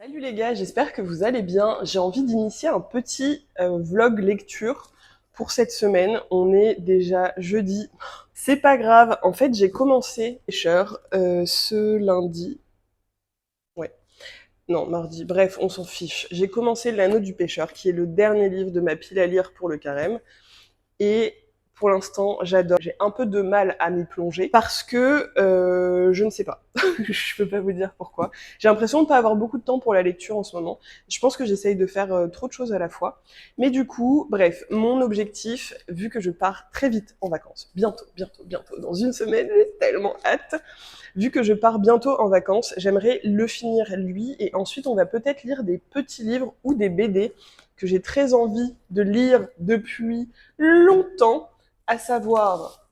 Salut les gars, j'espère que vous allez bien. J'ai envie d'initier un petit vlog lecture pour cette semaine. On est déjà jeudi. C'est pas grave, en fait j'ai commencé Pêcheur ce lundi. Ouais, non, mardi. Bref, on s'en fiche. J'ai commencé L'Anneau du Pêcheur, qui est le dernier livre de ma pile à lire pour le carême. Et pour l'instant, j'adore. J'ai un peu de mal à m'y plonger parce que je ne sais pas. Je peux pas vous dire pourquoi. J'ai l'impression de pas avoir beaucoup de temps pour la lecture en ce moment. Je pense que j'essaye de faire trop de choses à la fois. Mais du coup, bref, mon objectif, vu que je pars très vite en vacances, bientôt, dans une semaine, j'ai tellement hâte. Vu que je pars bientôt en vacances, j'aimerais le finir lui et ensuite on va peut-être lire des petits livres ou des BD que j'ai très envie de lire depuis longtemps, à savoir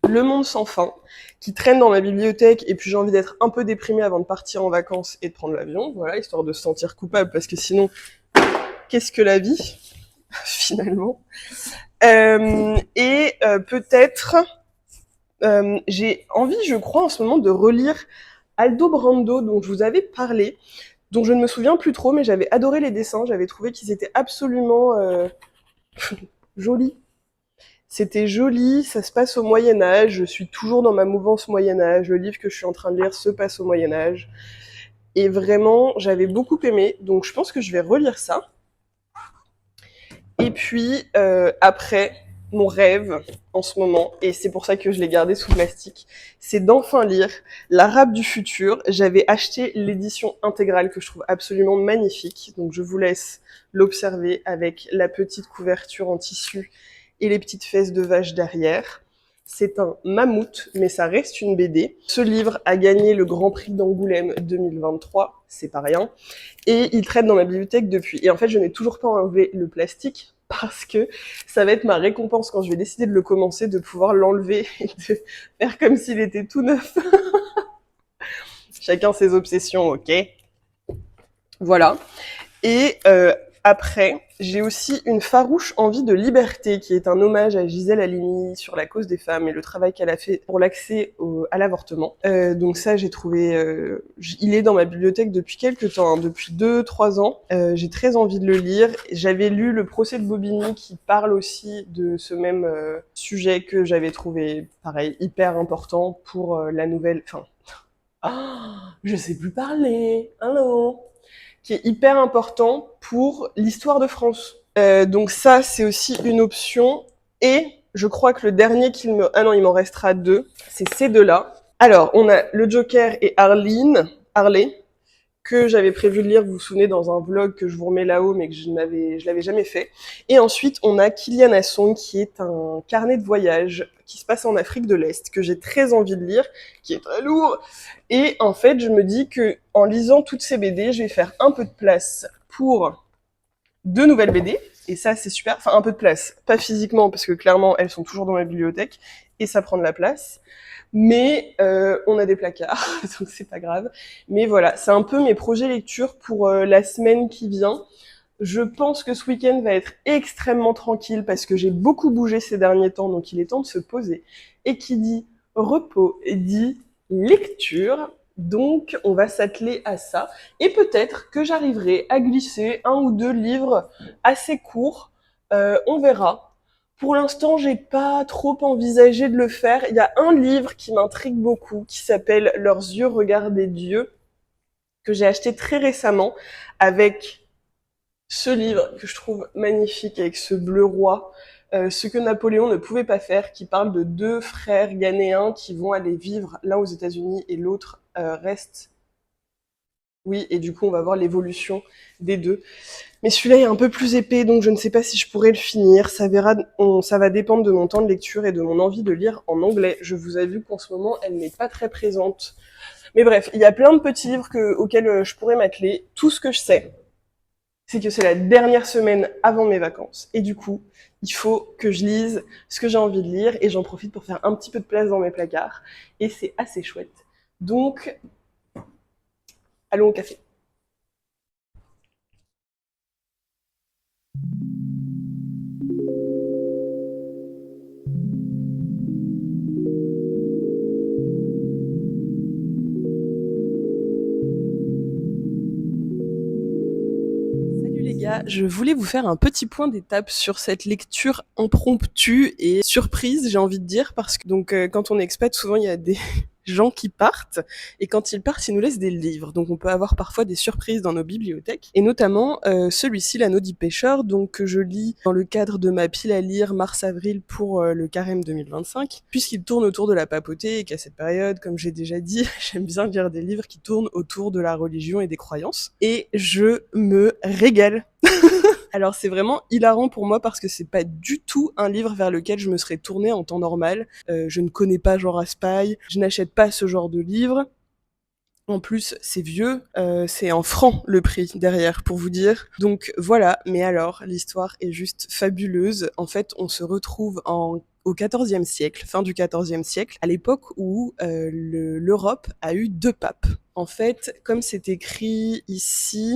Le Monde sans fin, qui traîne dans ma bibliothèque et puis j'ai envie d'être un peu déprimée avant de partir en vacances et de prendre l'avion, voilà, histoire de se sentir coupable parce que sinon, qu'est-ce que la vie finalement. Peut-être j'ai envie, je crois, en ce moment de relire Aldo Brando, dont je vous avais parlé, dont je ne me souviens plus trop, mais j'avais adoré les dessins, j'avais trouvé qu'ils étaient absolument jolis. C'était joli, ça se passe au Moyen-Âge, je suis toujours dans ma mouvance Moyen-Âge, le livre que je suis en train de lire se passe au Moyen-Âge, et vraiment, j'avais beaucoup aimé, donc je pense que je vais relire ça. Et puis, après, mon rêve, en ce moment, et c'est pour ça que je l'ai gardé sous plastique, c'est d'enfin lire L'Arabe du futur. J'avais acheté l'édition intégrale que je trouve absolument magnifique, donc je vous laisse l'observer avec la petite couverture en tissu et les petites fesses de vache derrière. C'est un mammouth, mais ça reste une BD. Ce livre a gagné le Grand Prix d'Angoulême 2023, c'est pas rien. Et il traîne dans ma bibliothèque depuis. Et en fait, je n'ai toujours pas enlevé le plastique parce que ça va être ma récompense quand je vais décider de le commencer, de pouvoir l'enlever et de faire comme s'il était tout neuf. Chacun ses obsessions, ok. Voilà. Et après, j'ai aussi une farouche envie de liberté, qui est un hommage à Gisèle Halimi sur la cause des femmes et le travail qu'elle a fait pour l'accès à l'avortement. Donc ça, j'ai trouvé... il est dans ma bibliothèque depuis quelques temps, hein, depuis 2-3 ans. J'ai très envie de le lire. J'avais lu Le procès de Bobigny, qui parle aussi de ce même sujet que j'avais trouvé, pareil, hyper important pour la nouvelle... Enfin... Ah, je sais plus parler. Allô, qui est hyper important pour l'histoire de France. Donc ça, c'est aussi une option. Et je crois que le dernier qu'il me... Ah non, il m'en restera deux. C'est ces deux-là. Alors, on a le Joker et Harley, que j'avais prévu de lire, vous vous souvenez, dans un vlog que je vous remets là-haut, mais que je l'avais jamais fait. Et ensuite, on a Kylian Asson, qui est un carnet de voyage qui se passe en Afrique de l'Est, que j'ai très envie de lire, qui est très lourd. Et en fait, je me dis que en lisant toutes ces BD, je vais faire un peu de place pour deux nouvelles BD. Et ça, c'est super. Enfin, un peu de place. Pas physiquement, parce que clairement, elles sont toujours dans ma bibliothèque. Et ça prend de la place. Mais on a des placards, donc c'est pas grave. Mais voilà, c'est un peu mes projets lecture pour la semaine qui vient. Je pense que ce week-end va être extrêmement tranquille parce que j'ai beaucoup bougé ces derniers temps, donc il est temps de se poser. Et qui dit repos dit lecture. Donc on va s'atteler à ça. Et peut-être que j'arriverai à glisser un ou deux livres assez courts. On verra. Pour l'instant, j'ai pas trop envisagé de le faire. Il y a un livre qui m'intrigue beaucoup, qui s'appelle Leurs yeux regardaient Dieu, que j'ai acheté très récemment, avec ce livre que je trouve magnifique, avec ce bleu roi, ce que Napoléon ne pouvait pas faire, qui parle de deux frères ghanéens qui vont aller vivre l'un aux États-Unis et l'autre reste. Oui, et du coup, on va voir l'évolution des deux. Mais celui-là est un peu plus épais, donc je ne sais pas si je pourrais le finir. Ça va dépendre de mon temps de lecture et de mon envie de lire en anglais. Je vous avoue qu'en ce moment, elle n'est pas très présente. Mais bref, il y a plein de petits livres auxquels je pourrais m'atteler. Tout ce que je sais, c'est que c'est la dernière semaine avant mes vacances. Et du coup, il faut que je lise ce que j'ai envie de lire et j'en profite pour faire un petit peu de place dans mes placards. Et c'est assez chouette. Donc, allons au café. Salut les gars, je voulais vous faire un petit point d'étape sur cette lecture impromptue et surprise, j'ai envie de dire, parce que quand on est expat, souvent il y a des gens qui partent, et quand ils partent, ils nous laissent des livres. Donc on peut avoir parfois des surprises dans nos bibliothèques, et notamment celui-ci, L'Anneau du pêcheur, donc que je lis dans le cadre de ma pile à lire mars-avril pour le carême 2025, puisqu'il tourne autour de la papauté, et qu'à cette période, comme j'ai déjà dit, j'aime bien lire des livres qui tournent autour de la religion et des croyances, et je me régale. Alors c'est vraiment hilarant pour moi parce que c'est pas du tout un livre vers lequel je me serais tournée en temps normal. Je ne connais pas Jean Raspail, je n'achète pas ce genre de livre. En plus, c'est vieux, c'est en francs le prix derrière, pour vous dire. Donc voilà, mais alors, l'histoire est juste fabuleuse. En fait, on se retrouve au XIVe siècle, fin du XIVe siècle, à l'époque où l'Europe a eu 2 papes. En fait, comme c'est écrit ici...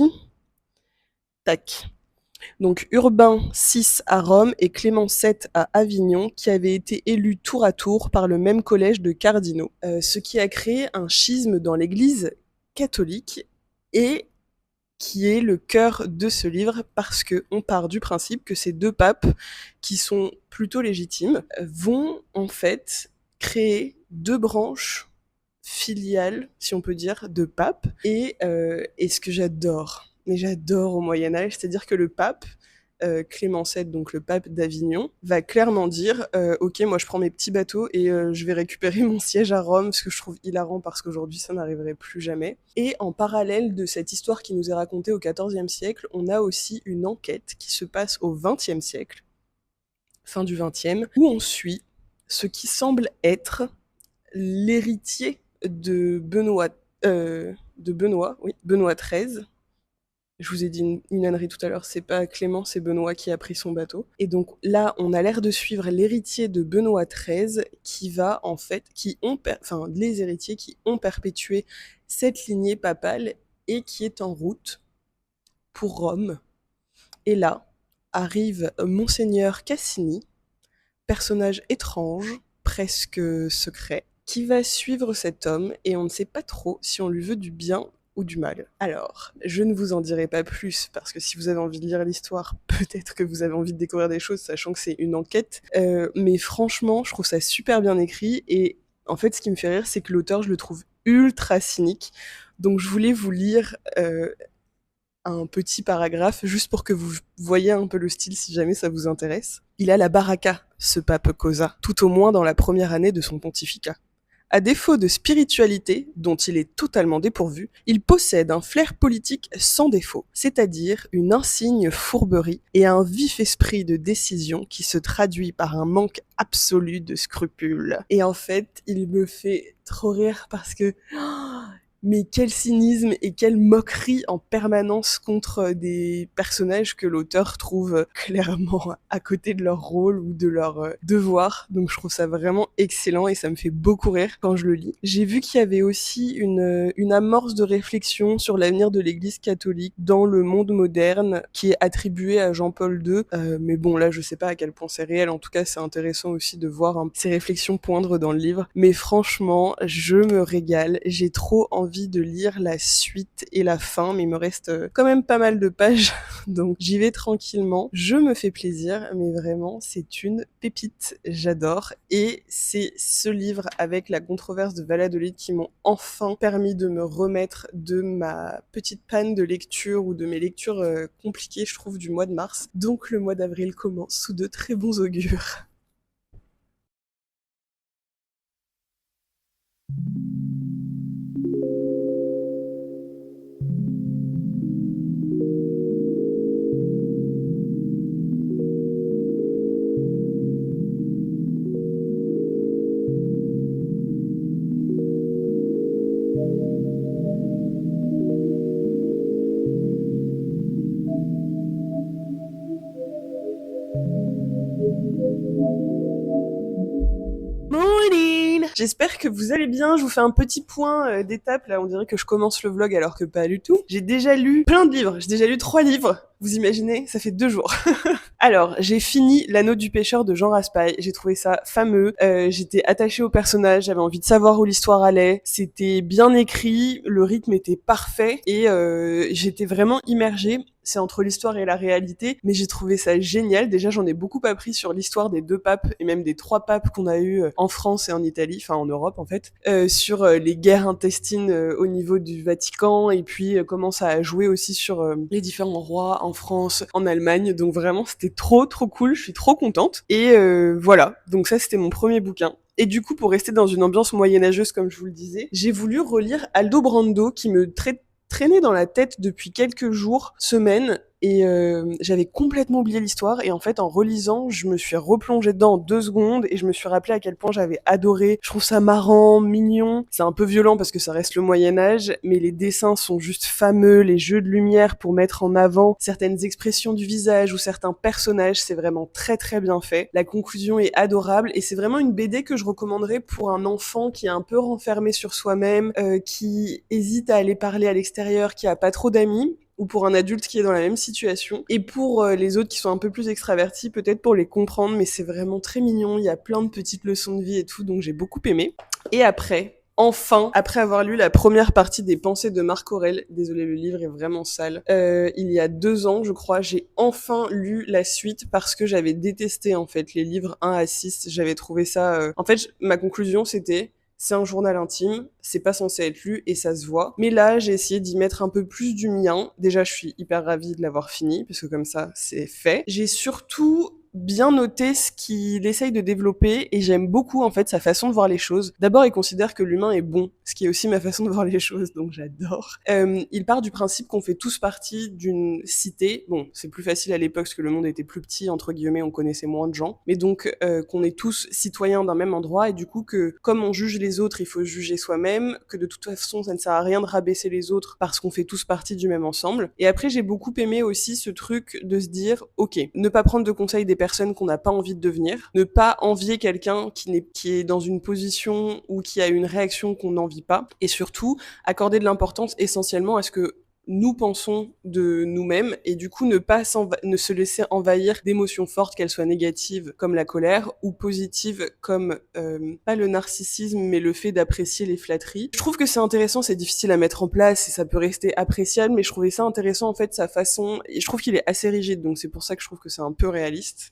Tac. Donc Urbain VI à Rome et Clément VII à Avignon, qui avaient été élus tour à tour par le même collège de cardinaux, ce qui a créé un schisme dans l'Église catholique et qui est le cœur de ce livre parce que on part du principe que ces 2 papes, qui sont plutôt légitimes, vont en fait créer 2 branches filiales, si on peut dire, de papes. Et ce que j'adore, mais j'adore au Moyen-Âge, c'est-à-dire que le pape, Clément VII, donc le pape d'Avignon, va clairement dire ok, moi je prends mes petits bateaux et je vais récupérer mon siège à Rome, ce que je trouve hilarant parce qu'aujourd'hui ça n'arriverait plus jamais. Et en parallèle de cette histoire qui nous est racontée au XIVe siècle, on a aussi une enquête qui se passe au XXe siècle, fin du XXe, où on suit ce qui semble être l'héritier de Benoît XIII. Je vous ai dit une ânerie tout à l'heure, c'est pas Clément, c'est Benoît qui a pris son bateau. Et donc là, on a l'air de suivre l'héritier de Benoît XIII qui va en fait, les héritiers qui ont perpétué cette lignée papale et qui est en route pour Rome. Et là arrive Monseigneur Cassini, personnage étrange, presque secret, qui va suivre cet homme et on ne sait pas trop si on lui veut du bien ou du mal. Alors, je ne vous en dirai pas plus parce que si vous avez envie de lire l'histoire, peut-être que vous avez envie de découvrir des choses, sachant que c'est une enquête. Mais franchement, je trouve ça super bien écrit et en fait, ce qui me fait rire, c'est que l'auteur, je le trouve ultra cynique. Donc, je voulais vous lire un petit paragraphe juste pour que vous voyez un peu le style si jamais ça vous intéresse. Il a la baraka, ce pape Cosa, tout au moins dans la première année de son pontificat. À défaut de spiritualité, dont il est totalement dépourvu, il possède un flair politique sans défaut, c'est-à-dire une insigne fourberie et un vif esprit de décision qui se traduit par un manque absolu de scrupules. Et en fait, il me fait trop rire parce que... mais quel cynisme et quelle moquerie en permanence contre des personnages que l'auteur trouve clairement à côté de leur rôle ou de leur devoir. Donc je trouve ça vraiment excellent et ça me fait beaucoup rire quand je le lis. J'ai vu qu'il y avait aussi une amorce de réflexion sur l'avenir de l'Église catholique dans le monde moderne qui est attribuée à Jean-Paul II. Mais bon, là je sais pas à quel point c'est réel. En tout cas, c'est intéressant aussi de voir ces réflexions poindre dans le livre. Mais franchement, je me régale. J'ai trop envie de lire la suite et la fin, mais il me reste quand même pas mal de pages, donc j'y vais tranquillement. Je me fais plaisir, mais vraiment, c'est une pépite, j'adore. Et c'est ce livre avec la controverse de Valladolid qui m'ont enfin permis de me remettre de ma petite panne de lecture ou de mes lectures compliquées, je trouve, du mois de mars. Donc le mois d'avril commence sous de très bons augures. J'espère que vous allez bien, je vous fais un petit point d'étape, là on dirait que je commence le vlog alors que pas du tout. J'ai déjà lu plein de livres, j'ai déjà lu 3 livres, vous imaginez, ça fait 2 jours. Alors, j'ai fini L'Anneau du pêcheur de Jean Raspail, j'ai trouvé ça fameux, j'étais attachée au personnage, j'avais envie de savoir où l'histoire allait, c'était bien écrit, le rythme était parfait et j'étais vraiment immergée. c'est entre l'histoire et la réalité, mais j'ai trouvé ça génial. Déjà, j'en ai beaucoup appris sur l'histoire des 2 papes et même des 3 papes qu'on a eu en France et en Italie, enfin en Europe en fait, sur les guerres intestines au niveau du Vatican et puis comment ça a joué aussi sur les différents rois en France, en Allemagne. Donc vraiment, c'était trop cool. Je suis trop contente. Et voilà. Donc ça, c'était mon premier bouquin. Et du coup, pour rester dans une ambiance moyenâgeuse, comme je vous le disais, j'ai voulu relire Aldo Brando, qui me traînait dans la tête depuis quelques jours, semaines, et j'avais complètement oublié l'histoire, et en fait, en relisant, je me suis replongée dedans en 2 secondes, et je me suis rappelé à quel point j'avais adoré. Je trouve ça marrant, mignon, c'est un peu violent parce que ça reste le Moyen-Âge, mais les dessins sont juste fameux, les jeux de lumière pour mettre en avant certaines expressions du visage ou certains personnages, c'est vraiment très bien fait. La conclusion est adorable, et c'est vraiment une BD que je recommanderais pour un enfant qui est un peu renfermé sur soi-même, qui hésite à aller parler à l'extérieur, qui a pas trop d'amis, ou pour un adulte qui est dans la même situation. Et pour les autres qui sont un peu plus extravertis, peut-être pour les comprendre, mais c'est vraiment très mignon, il y a plein de petites leçons de vie et tout, donc j'ai beaucoup aimé. Et après, enfin, après avoir lu la première partie des Pensées de Marc Aurèle, désolé, le livre est vraiment sale, il y a 2 ans, je crois, j'ai enfin lu la suite parce que j'avais détesté, en fait, les livres 1 à 6. J'avais trouvé ça... En fait, ma conclusion, c'était... C'est un journal intime, c'est pas censé être lu et ça se voit. Mais là, j'ai essayé d'y mettre un peu plus du mien. Déjà, je suis hyper ravie de l'avoir fini, puisque comme ça, c'est fait. J'ai surtout bien noté ce qu'il essaye de développer et j'aime beaucoup en fait sa façon de voir les choses. D'abord, il considère que l'humain est bon, ce qui est aussi ma façon de voir les choses, donc j'adore. Il part du principe qu'on fait tous partie d'une cité. Bon, c'est plus facile à l'époque parce que le monde était plus petit, entre guillemets, on connaissait moins de gens, mais donc qu'on est tous citoyens d'un même endroit et du coup que comme on juge les autres, il faut juger soi-même, que de toute façon ça ne sert à rien de rabaisser les autres parce qu'on fait tous partie du même ensemble. Et après, j'ai beaucoup aimé aussi ce truc de se dire, ok, ne pas prendre de conseils des personnes qu'on n'a pas envie de devenir, ne pas envier quelqu'un qui est dans une position ou qui a une réaction qu'on n'envie pas, et surtout accorder de l'importance essentiellement à ce que nous pensons de nous-mêmes et du coup ne se laisser envahir d'émotions fortes, qu'elles soient négatives comme la colère ou positives comme pas le narcissisme mais le fait d'apprécier les flatteries. Je trouve que c'est intéressant, c'est difficile à mettre en place et ça peut rester appréciable, mais je trouvais ça intéressant en fait sa façon, et je trouve qu'il est assez rigide, donc c'est pour ça que je trouve que c'est un peu réaliste.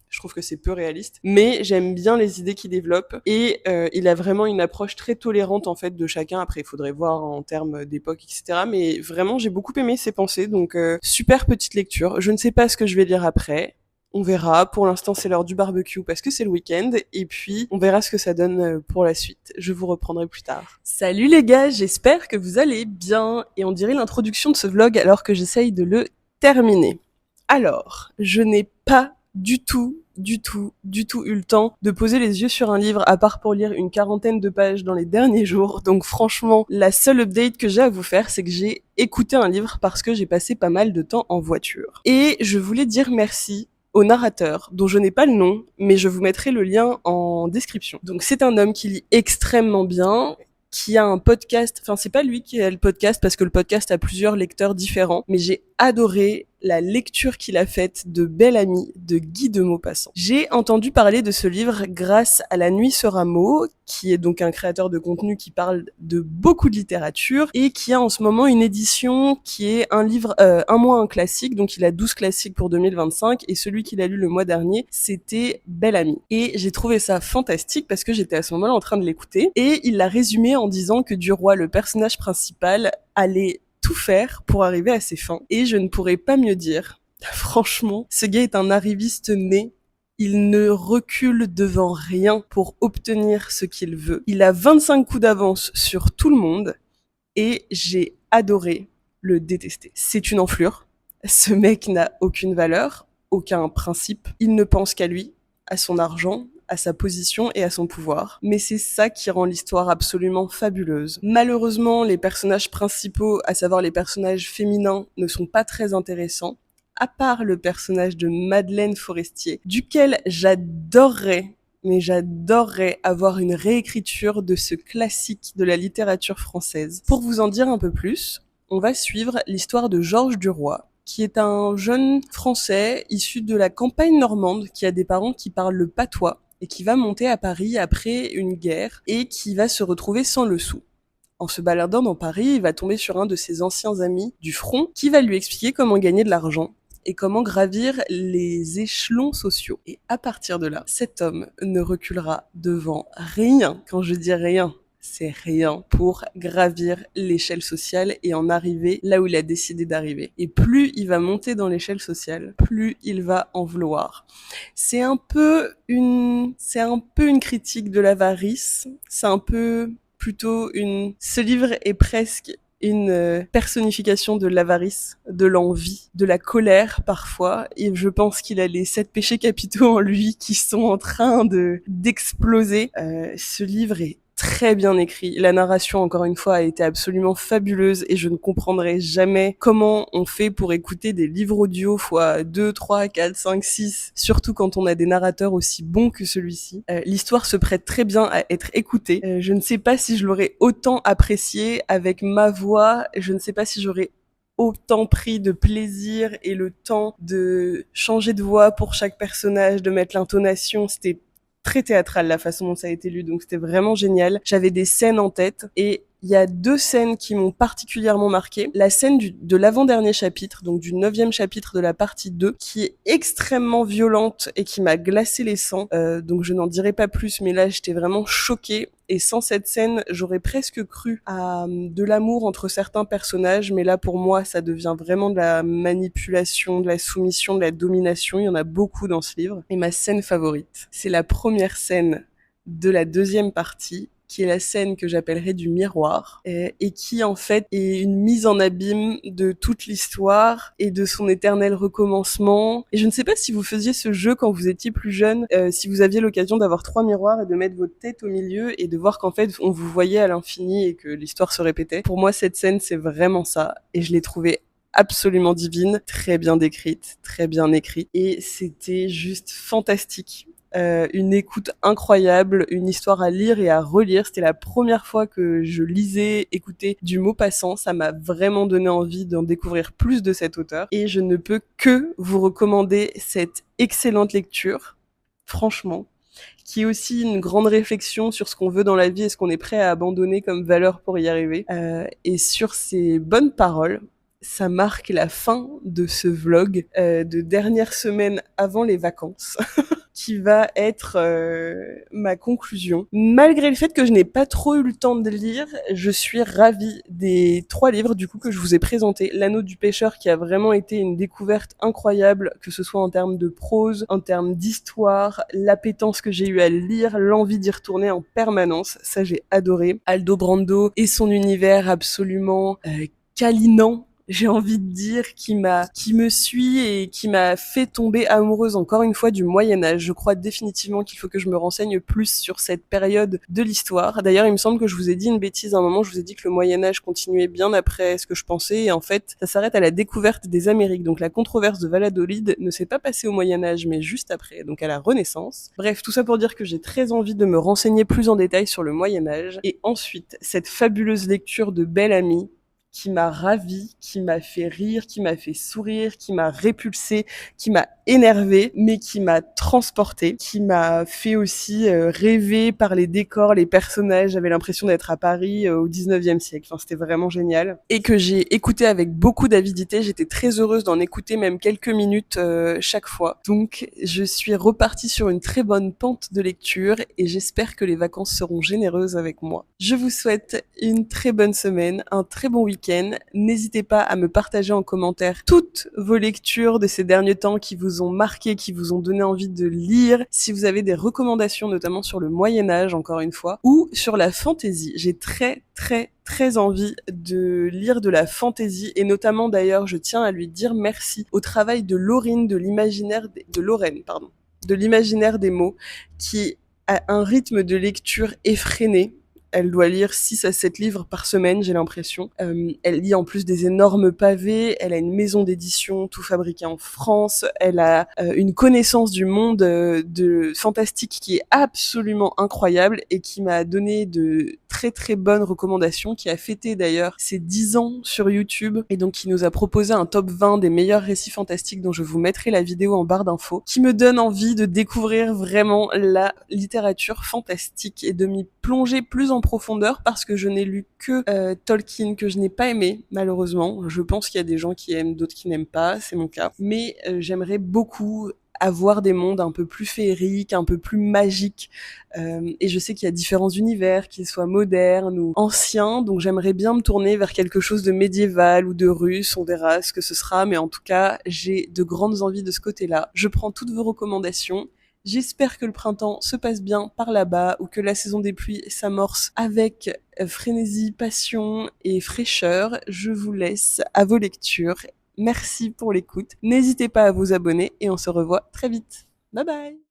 Je trouve que c'est peu réaliste, mais j'aime bien les idées qu'il développe et il a vraiment une approche très tolérante en fait de chacun. Après, il faudrait voir en termes d'époque, etc. Mais vraiment, j'ai beaucoup aimé ses pensées, donc super petite lecture. Je ne sais pas ce que je vais lire après. On verra. Pour l'instant, c'est l'heure du barbecue parce que c'est le week-end. Et puis, on verra ce que ça donne pour la suite. Je vous reprendrai plus tard. Salut les gars, j'espère que vous allez bien. Et on dirait l'introduction de ce vlog alors que j'essaye de le terminer. Alors, je n'ai pas du tout eu le temps de poser les yeux sur un livre à part pour lire une 40aine de pages dans les derniers jours. Donc franchement, la seule update que j'ai à vous faire, c'est que j'ai écouté un livre parce que j'ai passé pas mal de temps en voiture. Et je voulais dire merci au narrateur, dont je n'ai pas le nom, mais je vous mettrai le lien en description. Donc c'est un homme qui lit extrêmement bien, qui a un podcast, enfin c'est pas lui qui a le podcast parce que le podcast a plusieurs lecteurs différents, mais j'ai adoré la lecture qu'il a faite de Belle Amie de Guy de Maupassant. J'ai entendu parler de ce livre grâce à La Nuit sera mot, qui est donc un créateur de contenu qui parle de beaucoup de littérature et qui a en ce moment une édition qui est un livre, un mois un classique, donc il a 12 classiques pour 2025 et celui qu'il a lu le mois dernier, c'était Belle Amie. Et j'ai trouvé ça fantastique parce que j'étais à ce moment-là en train de l'écouter et il l'a résumé en disant que Duroy, le personnage principal, allait tout faire pour arriver à ses fins. Et je ne pourrais pas mieux dire. Franchement, ce gars est un arriviste né. Il ne recule devant rien pour obtenir ce qu'il veut. Il a 25 coups d'avance sur tout le monde et j'ai adoré le détester. C'est une enflure. Ce mec n'a aucune valeur, aucun principe. Il ne pense qu'à lui, à son argent, à sa position et à son pouvoir. Mais c'est ça qui rend l'histoire absolument fabuleuse. Malheureusement, les personnages principaux, à savoir les personnages féminins, ne sont pas très intéressants, à part le personnage de Madeleine Forestier, duquel j'adorerais avoir une réécriture de ce classique de la littérature française. Pour vous en dire un peu plus, on va suivre l'histoire de Georges Duroy, qui est un jeune Français issu de la campagne normande, qui a des parents qui parlent le patois, et qui va monter à Paris après une guerre, et qui va se retrouver sans le sou. En se baladant dans Paris, il va tomber sur un de ses anciens amis du front qui va lui expliquer comment gagner de l'argent et comment gravir les échelons sociaux. Et à partir de là, cet homme ne reculera devant rien. Quand je dis rien, c'est rien pour gravir l'échelle sociale et en arriver là où il a décidé d'arriver. Et plus il va monter dans l'échelle sociale, plus il va en vouloir. C'est un peu une critique de l'avarice. C'est un peu plutôt ce livre est presque une personnification de l'avarice, de l'envie, de la colère parfois, et je pense qu'il a les 7 péchés capitaux en lui qui sont en train d'exploser. Ce livre est très bien écrit. La narration, encore une fois, a été absolument fabuleuse et je ne comprendrai jamais comment on fait pour écouter des livres audio fois 2, 3, 4, 5, 6, surtout quand on a des narrateurs aussi bons que celui-ci. L'histoire se prête très bien à être écoutée. Je ne sais pas si je l'aurais autant apprécié avec ma voix, je ne sais pas si j'aurais autant pris de plaisir et le temps de changer de voix pour chaque personnage, de mettre l'intonation. C'était très théâtral la façon dont ça a été lu, donc c'était vraiment génial. J'avais des scènes en tête et il y a 2 scènes qui m'ont particulièrement marqué. La scène de l'avant-dernier chapitre, donc du 9e chapitre de la partie 2, qui est extrêmement violente et qui m'a glacé les sangs. Donc je n'en dirai pas plus, mais là j'étais vraiment choquée. Et sans cette scène, j'aurais presque cru à de l'amour entre certains personnages, mais là pour moi ça devient vraiment de la manipulation, de la soumission, de la domination. Il y en a beaucoup dans ce livre. Et ma scène favorite, c'est la première scène de la 2e partie, qui est la scène que j'appellerais du miroir, et qui en fait est une mise en abîme de toute l'histoire et de son éternel recommencement. Et je ne sais pas si vous faisiez ce jeu quand vous étiez plus jeune, si vous aviez l'occasion d'avoir 3 miroirs et de mettre votre tête au milieu et de voir qu'en fait on vous voyait à l'infini et que l'histoire se répétait. Pour moi cette scène c'est vraiment ça, et je l'ai trouvée absolument divine, très bien décrite, très bien écrite, et c'était juste fantastique. Une écoute incroyable, une histoire à lire et à relire. C'était la première fois que je lisais, écoutais du Maupassant. Ça m'a vraiment donné envie d'en découvrir plus de cet auteur. Et je ne peux que vous recommander cette excellente lecture, franchement, qui est aussi une grande réflexion sur ce qu'on veut dans la vie et ce qu'on est prêt à abandonner comme valeur pour y arriver. Et sur ces bonnes paroles, ça marque la fin de ce vlog de dernière semaine avant les vacances. Qui va être ma conclusion. Malgré le fait que je n'ai pas trop eu le temps de lire, je suis ravie des 3 livres du coup que je vous ai présentés. L'Anneau du pêcheur qui a vraiment été une découverte incroyable, que ce soit en termes de prose, en termes d'histoire, l'appétence que j'ai eu à le lire, l'envie d'y retourner en permanence, ça j'ai adoré. Aldo Brando et son univers absolument câlinant, j'ai envie de dire, qui me suit et qui m'a fait tomber amoureuse encore une fois du Moyen-Âge. Je crois définitivement qu'il faut que je me renseigne plus sur cette période de l'histoire. D'ailleurs, il me semble que je vous ai dit une bêtise à un moment, je vous ai dit que le Moyen-Âge continuait bien après ce que je pensais, et en fait, ça s'arrête à la découverte des Amériques. Donc la controverse de Valladolid ne s'est pas passée au Moyen-Âge, mais juste après, donc à la Renaissance. Bref, tout ça pour dire que j'ai très envie de me renseigner plus en détail sur le Moyen-Âge. Et ensuite, cette fabuleuse lecture de Belle Amie, qui m'a ravie, qui m'a fait rire, qui m'a fait sourire, qui m'a répulsée, qui m'a énervée, mais qui m'a transportée, qui m'a fait aussi rêver par les décors, les personnages. J'avais l'impression d'être à Paris au 19e siècle. Enfin, c'était vraiment génial. Et que j'ai écouté avec beaucoup d'avidité. J'étais très heureuse d'en écouter même quelques minutes chaque fois. Donc, je suis repartie sur une très bonne pente de lecture et j'espère que les vacances seront généreuses avec moi. Je vous souhaite une très bonne semaine, un très bon week-end. N'hésitez pas à me partager en commentaire toutes vos lectures de ces derniers temps qui vous ont marqué, qui vous ont donné envie de lire. Si vous avez des recommandations, notamment sur le Moyen-Âge, encore une fois, ou sur la fantasy. J'ai très envie de lire de la fantasy, et notamment d'ailleurs, je tiens à lui dire merci au travail de Lorraine de l'imaginaire des mots, qui a un rythme de lecture effréné. Elle doit lire 6 à 7 livres par semaine, j'ai l'impression. Elle lit en plus des énormes pavés, elle a une maison d'édition tout fabriquée en France, elle a une connaissance du monde de fantastique qui est absolument incroyable et qui m'a donné de très bonnes recommandations, qui a fêté d'ailleurs ses 10 ans sur YouTube, et donc qui nous a proposé un top 20 des meilleurs récits fantastiques dont je vous mettrai la vidéo en barre d'infos, qui me donne envie de découvrir vraiment la littérature fantastique et de m'y plonger plus en profondeur parce que je n'ai lu que Tolkien, que je n'ai pas aimé, malheureusement. Je pense qu'il y a des gens qui aiment, d'autres qui n'aiment pas, c'est mon cas. Mais j'aimerais beaucoup avoir des mondes un peu plus féeriques, un peu plus magiques. Et je sais qu'il y a différents univers, qu'ils soient modernes ou anciens, donc j'aimerais bien me tourner vers quelque chose de médiéval ou de russe, on verra ce que ce sera, mais en tout cas, j'ai de grandes envies de ce côté-là. Je prends toutes vos recommandations. J'espère que le printemps se passe bien par là-bas ou que la saison des pluies s'amorce avec frénésie, passion et fraîcheur. Je vous laisse à vos lectures. Merci pour l'écoute. N'hésitez pas à vous abonner et on se revoit très vite. Bye bye!